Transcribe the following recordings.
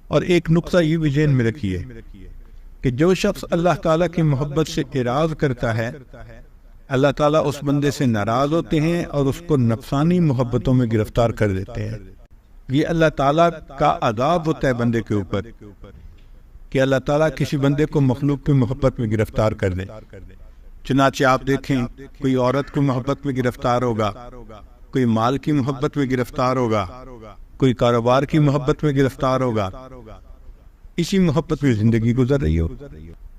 اور ایک نقطہ یہ بھی ذہن میں رکھیے کہ جو شخص اللہ تعالیٰ کی محبت سے اعراض کرتا ہے، اللہ تعالیٰ اس بندے سے ناراض ہوتے ہیں اور اس کو نفسانی محبتوں میں گرفتار کر دیتے ہیں۔ یہ اللہ تعالیٰ کا عذاب ہوتا ہے بندے کے اوپر کہ اللہ تعالیٰ کسی بندے کو مخلوق کی محبت میں گرفتار کر دے۔ چنانچہ آپ دیکھیں، کوئی عورت کی محبت میں گرفتار ہوگا، کوئی مال کی محبت میں گرفتار ہوگا، کوئی کاروبار کی محبت میں گرفتار ہوگا، اسی محبت میں زندگی گزر رہی ہو۔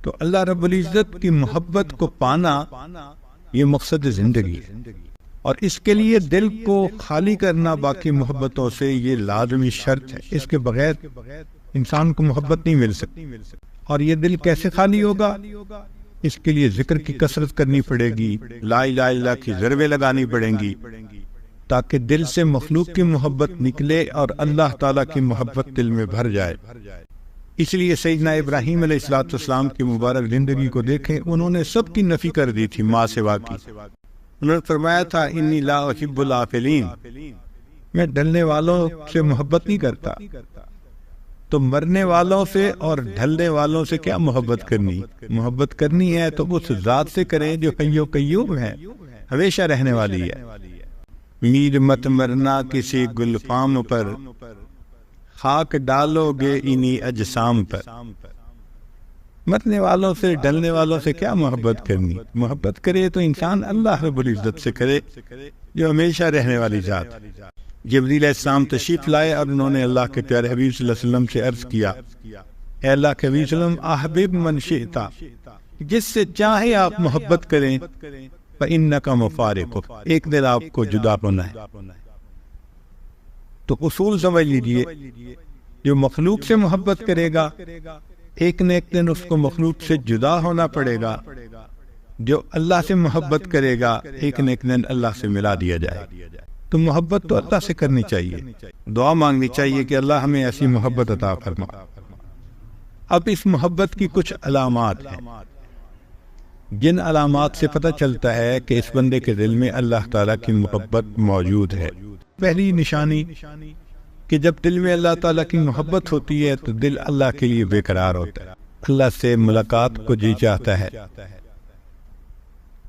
تو اللہ رب العزت کی محبت کو پانا یہ مقصد زندگی ہے، اور اس کے لیے دل کو خالی کرنا باقی محبتوں سے یہ لازمی شرط ہے۔ اس کے بغیر انسان کو محبت نہیں مل سکتی۔ اور یہ دل کیسے خالی ہوگا؟ اس کے لیے ذکر کی کثرت کرنی پڑے گی، لا الہ الا اللہ کی ضربیں لگانی پڑیں گی، تاکہ دل سے مخلوق کی محبت نکلے اور اللہ تعالیٰ کی محبت دل میں بھر جائے۔ اس لیے سیدنا ابراہیم علیہ السلام کی مبارک زندگی کو دیکھیں، انہوں نے سب کی نفی کر دی تھی ماں سوا کی۔ انہوں نے فرمایا تھا انی لا احب العافلین، میں ڈھلنے والوں سے محبت نہیں کرتا۔ تو مرنے والوں سے اور ڈھلنے والوں سے کیا محبت کرنی؟ محبت کرنی ہے تو اس ذات سے کریں جو حی و قیوم ہے، ہمیشہ رہنے والی ہے۔ میر مت مرنا کسی گلفام پر، خاک ڈالو گے انہی اجسام پر۔ مرنے والوں سے ڈلنے والوں سے کیا محبت کرنی؟ محبت کرے تو انسان اللہ رب العزت سے کرے جو ہمیشہ رہنے والی ذات۔ جبریل علیہ السلام تشریف لائے اور انہوں نے اللہ کے پیارے حبیب صلی اللہ علیہ وسلم سے عرض کیا، اے اللہ کے حبیب صلی اللہ علیہ وسلم، احبب من شئتا، جس سے چاہے آپ محبت کریں، فإنک مفارق، ایک دن آپ کو جدا ہونا ہے۔ تو اصول سمجھ لیجئے، جو مخلوق سے محبت کرے گا ایک نہ ایک دن اس کو مخلوق سے جدا ہونا پڑے گا، جو اللہ سے محبت کرے گا ایک نہ ایک دن اللہ سے ملا دیا جائے۔ تو محبت تو اللہ سے کرنی چاہیے، دعا مانگنی چاہیے کہ اللہ ہمیں ایسی محبت عطا فرما۔ اب اس محبت کی کچھ علامات ہیں، جن علامات سے پتہ چلتا ہے کہ اس بندے کے دل میں اللہ تعالیٰ کی محبت موجود ہے۔ پہلی نشانی کہ جب دل میں اللہ تعالیٰ کی محبت ہوتی ہے تو دل اللہ کے لیے بے قرار ہوتا ہے، اللہ سے ملاقات کو جی چاہتا ہے۔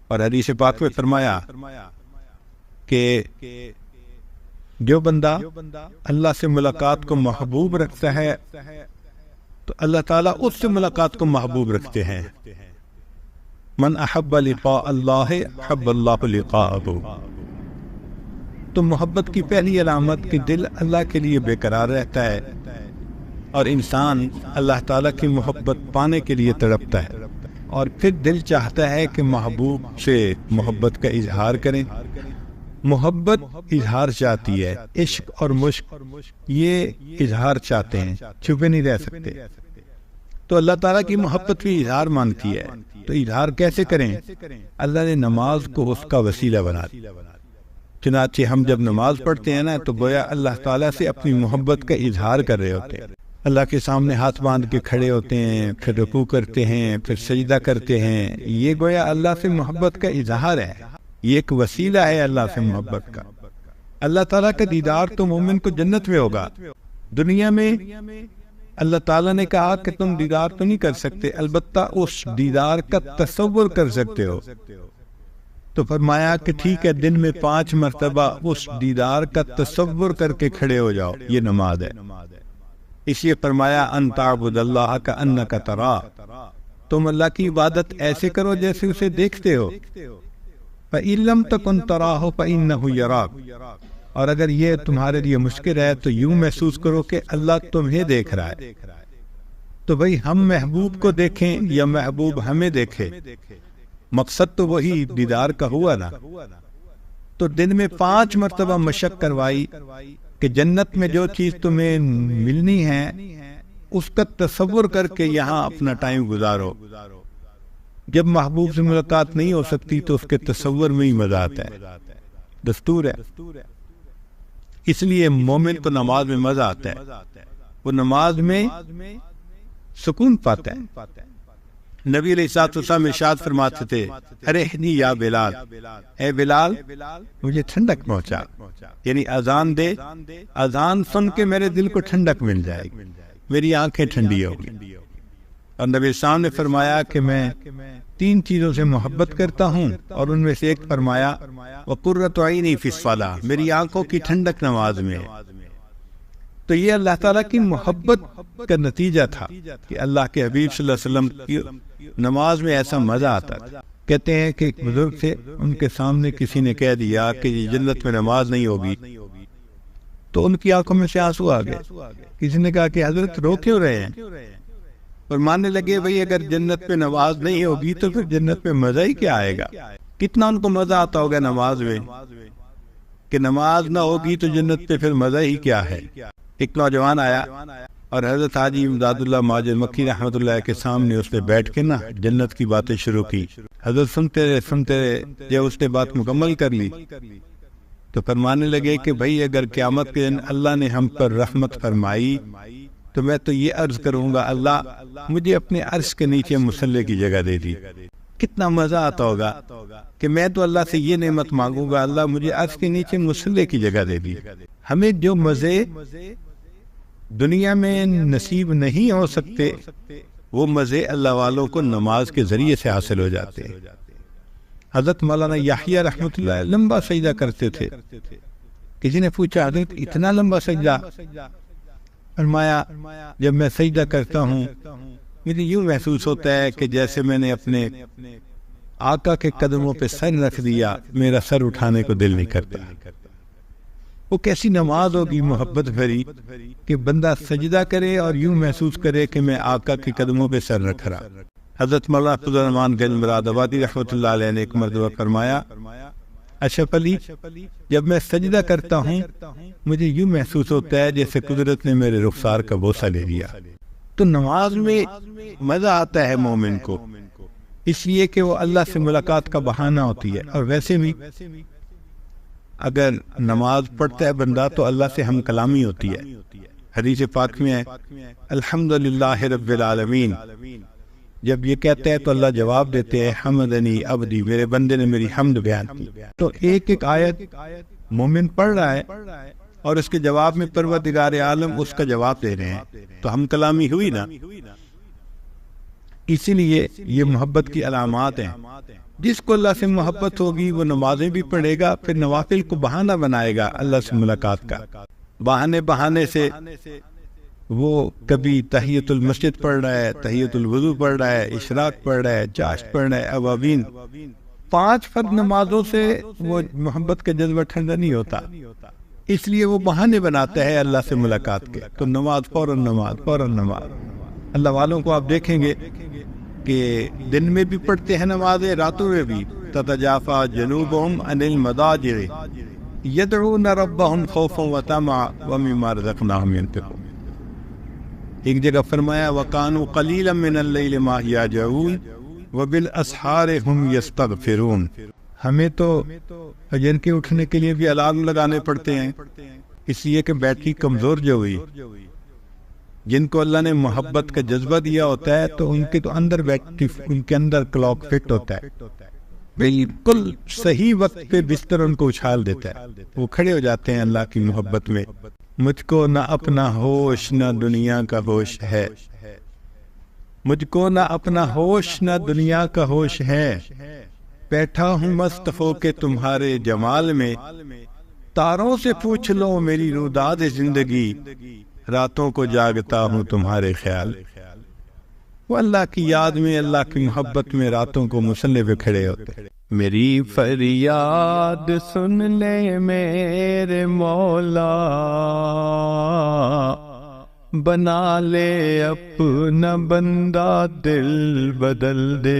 اور حدیث پاک میں فرمایا کہ جو بندہ اللہ سے ملاقات کو محبوب رکھتا ہے تو اللہ تعالیٰ اس سے ملاقات کو محبوب رکھتے ہیں۔ من احب لقاء اللہ احب اللہ لقاءہ۔ تو محبت کی پہلی علامت کہ دل اللہ کے لیے بے قرار رہتا ہے اور انسان اللہ تعالیٰ کی محبت پانے کے لیے تڑپتا ہے، اور پھر دل چاہتا ہے کہ محبوب سے محبت کا اظہار کریں۔ محبت اظہار چاہتی ہے، عشق اور مشق یہ اظہار چاہتے ہیں، چھپے نہیں رہ سکتے۔ تو اللہ تعالیٰ کی محبت بھی اظہار مانگتی ہے، تو اظہار کیسے کریں؟ اللہ نے نماز کو اس کا وسیلہ بنا دیا۔ چنانچہ ہم جب نماز پڑھتے ہیں نا تو گویا اللہ تعالیٰ سے اپنی محبت کا اظہار کر رہے ہوتے ہیں، اللہ کے سامنے ہاتھ باندھ کے کھڑے ہوتے ہیں، پھر رکوع کرتے ہیں، پھر سجدہ کرتے ہیں۔ یہ گویا اللہ سے محبت کا اظہار ہے، یہ ایک وسیلہ ہے اللہ سے محبت کا۔ اللہ تعالیٰ کا دیدار تو مومن کو جنت میں ہوگا۔ دنیا میں اللہ تعالیٰ نے کہا کہ تم دیدار تو نہیں کر سکتے، البتہ اس دیدار کا تصور کر سکتے ہو۔ تو فرمایا کہ ٹھیک ہے، دن میں 5 مرتبہ اس دیدار کا تصور کر کے کھڑے ہو جاؤ، یہ نماز ہے۔ اس لیے فرمایا ان تعبد اللہ کأنک تراہ، تم اللہ کی عبادت ایسے کرو جیسے اسے دیکھتے ہو۔ فإن لم تکن تراہ فإنہ یراک، اور اگر یہ تمہارے لیے مشکل ہے تو یوں محسوس کرو کہ اللہ تمہیں دیکھ رہا ہے۔ تو بھئی ہم محبوب کو دیکھیں یا محبوب ہمیں دیکھے، مقصد تو وہی دیدار کا ہوا نا۔ تو دن میں 5 مرتبہ مشق کروائی کہ جنت میں جو چیز تمہیں ملنی ہے اس کا تصور کر کے یہاں اپنا ٹائم گزارو۔ جب محبوب سے ملاقات نہیں ہو سکتی تو اس کے تصور میں ہی مزہ آتا ہے، دستور ہے۔ اس لیے مومن کو نماز میں مزہ آتا ہے، وہ نماز میں سکون پاتا ہے۔ نبی علیہ الصلوۃ والسلام ارشاد فرماتے تھے، ارحنی یا بلال، اے بلال مجھے ٹھنڈک پہنچا، یعنی اذان دے، اذان سن کے میرے دل کو ٹھنڈک مل جائے گی۔ میری آنکھیں ٹھنڈی ہوگی۔ اور نبی اسلام نے فرمایا کہ میں 3 چیزوں سے محبت کرتا ہوں، اور ان میں سے ایک فرمایا وَقُرَّةُ عَيْنِي فِي الصَّلَاةِ، میری آنکھوں کی ٹھنڈک نماز میں ہے۔ تو یہ اللہ تعالیٰ کی محبت کا نتیجہ تھا کہ اللہ کے حبیب صلی اللہ علیہ وسلم کی نماز میں ایسا مزہ آتا تھا۔ کہتے ہیں کہ ایک بزرگ تھے، ان کے سامنے کسی نے کہہ دیا کہ یہ جنت میں نماز نہیں ہوگی، تو ان کی آنکھوں میں سے آنسو آ گئے۔ کسی نے کہا کہ حضرت رو کیوں رہے ہیں؟ اور ماننے لگے بھئی اگر جنت میں نماز نہیں ہوگی تو پھر جنت میں مزہ ہی کیا آئے گا؟ کتنا ان کو مزہ آتا ہوگا نماز میں، کہ نماز نہ ہوگی تو جنت پہ پھر مزہ ہی کیا ہے۔ ایک نوجوان آیا اور حضرت حاجی امداد اللہ ماجد مکی رحمۃ اللہ کے سامنے اس نے بیٹھ کے نا جنت کی باتیں شروع کی۔ حضرت سنتے رہے، جب اس نے بات مکمل کر لی تو فرمانے لگے کہ بھائی اگر قیامت کے دن اللہ نے ہم پر رحمت فرمائی تو میں تو یہ عرض کروں گا اللہ مجھے اپنے عرش کے نیچے مصلی کی جگہ دے دی۔ کتنا مزہ آتا ہوگا کہ میں تو اللہ سے یہ نعمت مانگوں گا اللہ مجھے عرش کے نیچے مصلی کی جگہ دے دی۔ ہمیں جو مزے دنیا میں نصیب نہیں ہو سکتے وہ مزے اللہ والوں کو نماز کے ذریعے سے حاصل ہو جاتے ہیں۔ حضرت مولانا یحییٰ رحمۃ اللہ لمبا سجدہ کرتے تھے۔ کسی نے پوچھا حضرت اتنا لمبا سجدہ؟ فرمایا جب میں سجدہ کرتا ہوں مجھے یوں محسوس ہوتا ہے کہ جیسے میں نے اپنے آقا کے قدموں پہ سر رکھ دیا، میرا سر اٹھانے کو دل نہیں کرتا۔ وہ کیسی نماز ہوگی محبت بھری کہ بندہ سجدہ کرے اور یوں محسوس کرے کہ میں آقا کے قدموں پہ سر رکھ رہا۔ حضرت مولانا فضل الرحمان گنج مراد آبادی رحمۃ اللہ علیہ نے ایک مرتبہ فرمایا اشرف علی جب میں سجدہ کرتا ہوں مجھے یوں محسوس ہوتا ہے جیسے قدرت نے میرے رخسار کا بوسہ لے لیا۔ تو نماز میں مزہ آتا ہے مومن کو، اس لیے کہ وہ اللہ سے ملاقات کا بہانہ ہوتی ہے۔ اور ویسے بھی اگر نماز پڑھتا ہے بندہ تو اللہ سے ہم کلامی ہوتی ہے۔ حدیث پاک میں ہے الحمدللہ رب العالمین، جب یہ کہتے ہیں تو اللہ جواب دیتے ہیں حمدنی عبدی، میرے بندے نے میری حمد بیان کی۔ تو ایک ایک آیت مومن پڑھ رہا ہے اور اس کے جواب میں پروردگار عالم اس کا جواب دے رہے ہیں، تو ہم کلامی ہوئی نا۔ اسی لیے یہ محبت کی علامات ہیں۔ جس کو اللہ سے محبت ہوگی وہ نمازیں بھی پڑھے گا، پھر نوافل کو بہانہ بنائے گا اللہ سے ملاقات کا۔ بہانے سے وہ کبھی تحیت المسجد پڑھ رہا ہے، تحیت الوضو پڑھ رہا ہے، اشراق پڑھ رہا ہے، چاشت پڑھ رہا ہے، اوابین۔ 5 فرض نمازوں سے وہ محبت کا جذبہ ٹھنڈا نہیں ہوتا، اس لیے وہ بہانے بناتا ہے اللہ سے ملاقات کے۔ تو نماز فوراً نماز۔ اللہ والوں کو آپ دیکھیں گے کہ دن میں بھی پڑھتے ہیں نمازیں، راتوں میں بھی۔ تتجافا جنوبہم عن المضاجع یدعون ربہم خوفا وطمعا ومما رزقناہم ینفقون۔ ایک جگہ فرمایا وَقَانُوا قَلِيلًا مِّنَ اللَّيْلِ مَا يَهْجَعُونَ وَبِالْأَسْحَارِ هُمْ يَسْتَغْفِرُونَ۔ ہمیں تو فجر کے اٹھنے کے لیے بھی الارم لگانے پڑتے ہیں، اس لیے کہ بیٹری کمزور جو ہوئی۔ جن کو اللہ نے محبت کا جذبہ دیا ہوتا ہے تو ان کے تو اندر بیٹری، ان کے اندر کلاک فٹ ہوتا ہے، بالکل صحیح وقت پہ بستر ان کو اچھال دیتا ہے، وہ کھڑے ہو جاتے ہیں اللہ کی محبت میں۔ مجھ کو نہ اپنا ہوش نہ دنیا کا ہوش ہے، مجھ کو نہ اپنا ہوش نہ دنیا کا ہوش ہے، بیٹھا ہوں مست ہو کے تمہارے جمال میں، تاروں سے پوچھ لو میری روداد زندگی، راتوں کو جاگتا ہوں تمہارے خیال۔ وہ اللہ کی یاد میں، اللہ کی محبت میں راتوں کو مصلی پہ کھڑے ہوتے۔ میری فریاد سن لے میرے مولا، بنا لے اپنا بندہ دل بدل دے۔